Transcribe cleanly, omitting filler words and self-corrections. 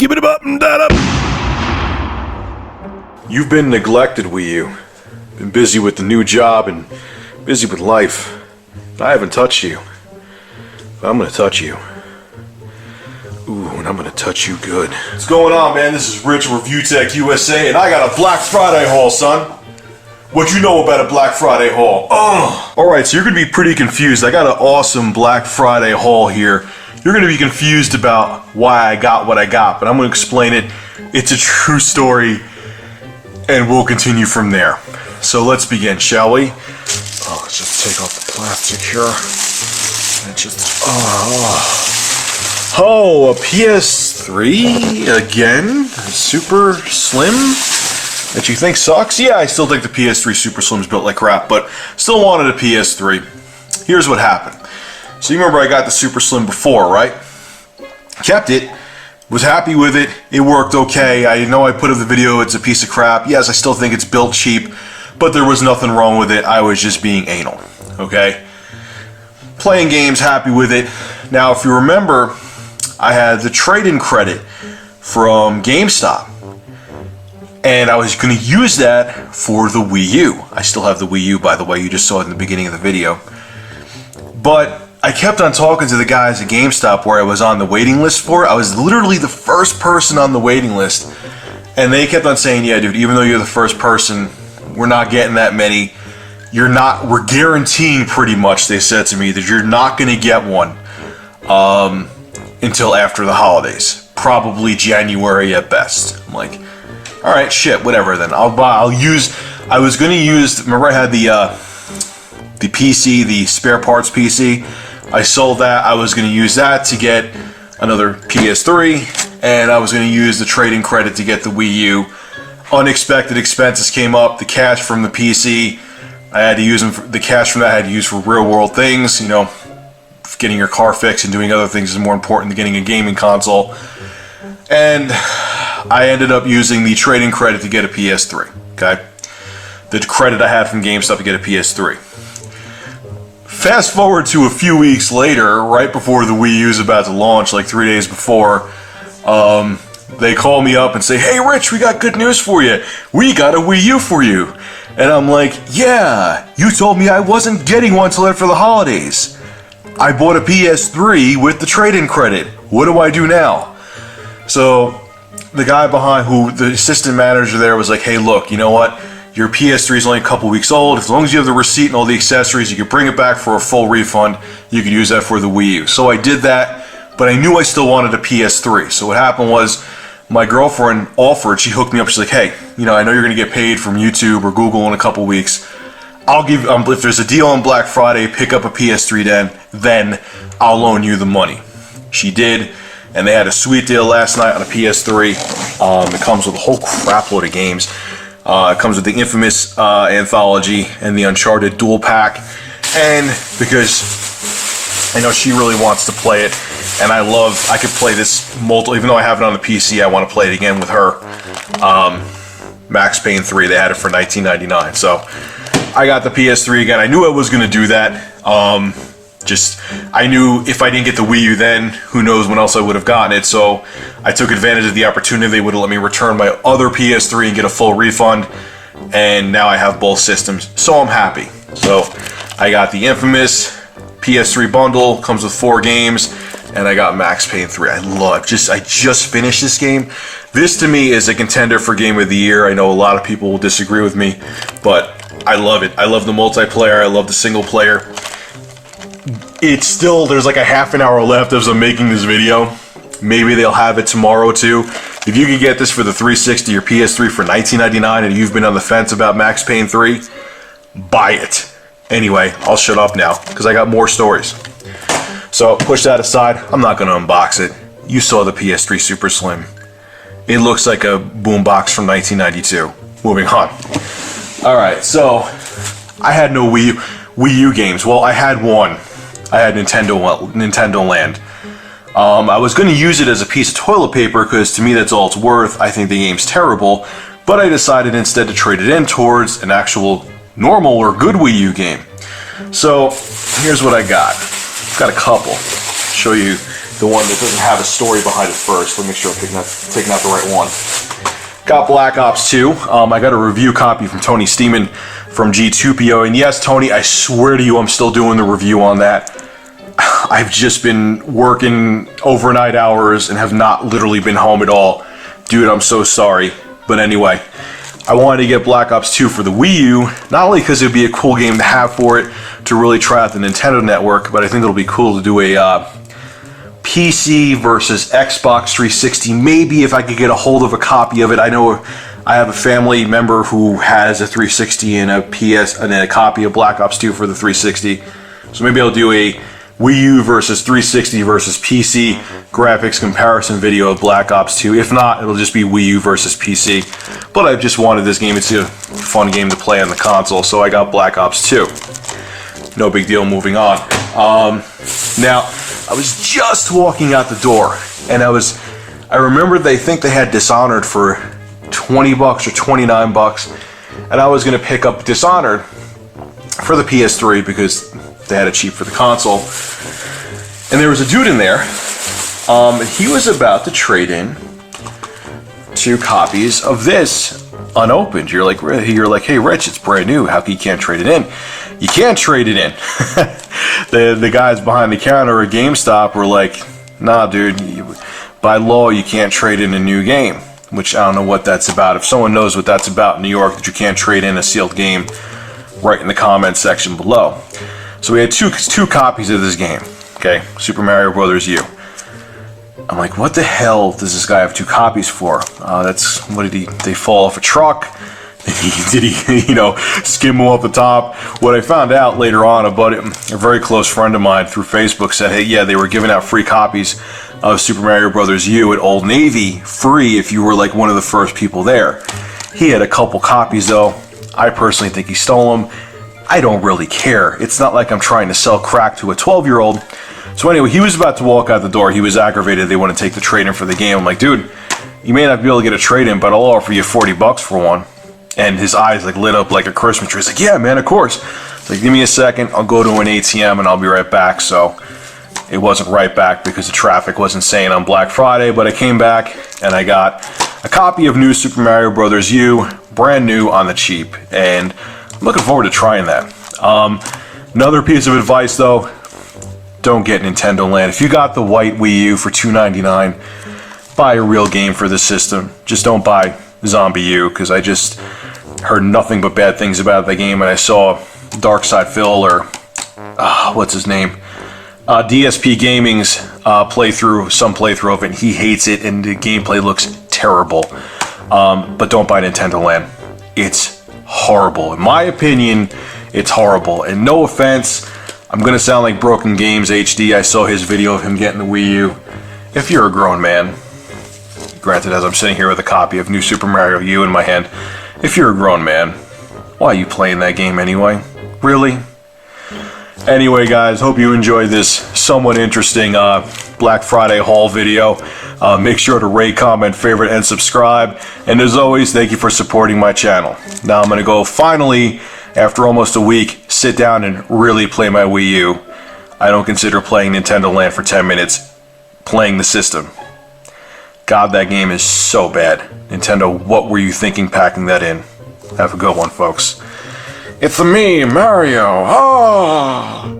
skip it up and that up. You've been neglected, Wii U. Been busy with the new job and busy with life. I haven't touched you. But I'm gonna touch you. Ooh, and I'm gonna touch you good. What's going on, man? This is Rich, Review Tech USA, and I got a Black Friday haul, son. What you know about a Black Friday haul? Alright, so you're gonna be pretty confused. I got an awesome Black Friday haul here. You're gonna be confused about why I got what I got, but I'm gonna explain it. It's a true story, and we'll continue from there. So let's begin, shall we? Oh, let's just take off the plastic here. And just, oh, a PS3 again? Super slim? That you think sucks? Yeah, I still think the PS3 Super Slim's built like crap, but still wanted a PS3. Here's what happened. So you remember I got the Super Slim before, right? Kept it, was happy with it, it worked okay. I know I put up the video, it's a piece of crap. Yes, I still think it's built cheap, but there was nothing wrong with it. I was just being anal, okay? Playing games, happy with it. Now, if you remember, I had the trade-in credit from GameStop, and I was going to use that for the Wii U. I still have the Wii U, by the way. You just saw it in the beginning of the video. But I kept on talking to the guys at GameStop where I was on the waiting list for it. I was literally the first person on the waiting list, and they kept on saying, yeah, dude, even though you're the first person, we're not getting that many. We're guaranteeing pretty much, they said to me, that you're not going to get one until after the holidays. Probably January at best. I'm like, all right, shit, whatever then. I was going to use, remember I had the PC, the spare parts PC. I sold that. I was going to use that to get another PS3, and I was going to use the trading credit to get the Wii U. Unexpected expenses came up. The cash from the PC, I had to use them. The cash from that I had to use for real world things. You know, getting your car fixed and doing other things is more important than getting a gaming console. And I ended up using the trading credit to get a PS3. Okay, the credit I had from GameStop to get a PS3. Fast forward to a few weeks later, right before the Wii U is about to launch, like 3 days before, they call me up and say, hey Rich, we got good news for you. We got a Wii U for you. And I'm like, yeah, you told me I wasn't getting one till after the holidays. I bought a PS3 with the trade-in credit. What do I do now? So the guy the assistant manager there was like, hey look, you know what? Your PS3 is only a couple weeks old. As long as you have the receipt and all the accessories, you can bring it back for a full refund. You can use that for the Wii U. So I did that, but I knew I still wanted a PS3. So what happened was my girlfriend offered, she hooked me up. She's like, hey, you know, I know you're going to get paid from YouTube or Google in a couple weeks. I'll give, if there's a deal on Black Friday, pick up a PS3 then I'll loan you the money. She did, and they had a sweet deal last night on a PS3. It comes with a whole crap load of games. It comes with the Infamous anthology and the Uncharted dual pack, and because I know she really wants to play it, and I could play this even though I have it on the PC, I want to play it again with her. Max Payne 3, they had it for $19.99, so I got the PS3 again. I knew I was going to do that. I knew if I didn't get the Wii U then, who knows when else I would have gotten it. So I took advantage of the opportunity. They would have let me return my other PS3 and get a full refund. And now I have both systems. So I'm happy. So I got the Infamous PS3 bundle. Comes with 4 games. And I got Max Payne 3. I just finished this game. This to me is a contender for Game of the Year. I know a lot of people will disagree with me, but I love it. I love the multiplayer. I love the single player. It's still, there's like a half an hour left as I'm making this video. Maybe they'll have it tomorrow too. If you can get this for the 360 or PS3 for $19.99 and you've been on the fence about Max Payne 3, buy it. Anyway, I'll shut up now because I got more stories. So push that aside. I'm not going to unbox it. You saw the PS3 Super Slim. It looks like a boombox from 1992. Moving on. Alright, so I had no Wii U games. Well, I had one. I had Nintendo Land. I was going to use it as a piece of toilet paper because to me that's all it's worth. I think the game's terrible, but I decided instead to trade it in towards an actual normal or good Wii U game. So here's what I got. I've got a couple. Show you the one that doesn't have a story behind it first. Let me make sure I'm taking out the right one. Got Black Ops 2. I got a review copy from Tony Steeman from G2PO. And yes, Tony, I swear to you, I'm still doing the review on that. I've just been working overnight hours and have not literally been home at all. Dude, I'm so sorry. But anyway, I wanted to get Black Ops 2 for the Wii U, not only because it would be a cool game to have for it, to really try out the Nintendo Network, but I think it'll be cool to do a PC versus Xbox 360. Maybe if I could get a hold of a copy of it. I know I have a family member who has a 360 and a PS and a copy of Black Ops 2 for the 360. So maybe I'll do a Wii U versus 360 versus PC graphics comparison video of Black Ops 2. If not, it'll just be Wii U versus PC. But I just wanted this game. It's a fun game to play on the console, so I got Black Ops 2. No big deal, moving on. Now, I was just walking out the door, and I remember they think they had Dishonored for $20 or $29, and I was going to pick up Dishonored for the PS3 because they had it cheap for the console. And there was a dude in there, and he was about to trade in 2 copies of this unopened. You're like, hey, Rich, it's brand new. How come you can't trade it in? You can't trade it in. The guys behind the counter at GameStop were like, nah, dude, by law, you can't trade in a new game, which I don't know what that's about. If someone knows what that's about in New York, that you can't trade in a sealed game, write in the comments section below. So we had two copies of this game, okay? Super Mario Brothers U. I'm like, what the hell does this guy have 2 copies for? What did they fall off a truck? Did he, skim them off the top? What I found out later on, a very close friend of mine through Facebook said, hey, yeah, they were giving out free copies of Super Mario Brothers U at Old Navy, free if you were like one of the first people there. He had a couple copies though. I personally think he stole them. I don't really care. It's not like I'm trying to sell crack to a 12-year-old. So anyway, he was about to walk out the door. He was aggravated. They want to take the trade-in for the game. I'm like, dude, you may not be able to get a trade-in, but I'll offer you $40 for one. And his eyes like lit up like a Christmas tree. He's like, yeah, man, of course. It's like, give me a second. I'll go to an ATM and I'll be right back. So it wasn't right back because the traffic was insane on Black Friday. But I came back and I got a copy of New Super Mario Bros. U, brand new on the cheap. And I'm looking forward to trying that. Another piece of advice though, don't get Nintendo Land. If you got the white Wii U for $2.99, buy a real game for the system. Just don't buy Zombie U, because I just heard nothing but bad things about the game, and I saw Darkside Phil, or what's his name, DSP Gaming's some playthrough of it, and he hates it, and the gameplay looks terrible. But don't buy Nintendo Land. It's horrible. In my opinion, it's horrible. And no offense, I'm going to sound like Broken Games HD. I saw his video of him getting the Wii U. If you're a grown man, granted, as I'm sitting here with a copy of New Super Mario U in my hand, if you're a grown man, why are you playing that game anyway? Really? Anyway, guys, hope you enjoyed this somewhat interesting Black Friday haul video. Make sure to rate, comment, favorite, and subscribe. And as always, thank you for supporting my channel. Now I'm going to go finally, after almost a week, sit down and really play my Wii U. I don't consider playing Nintendo Land for 10 minutes playing the system. God, that game is so bad. Nintendo, what were you thinking packing that in? Have a good one, folks. It's me, Mario. Oh!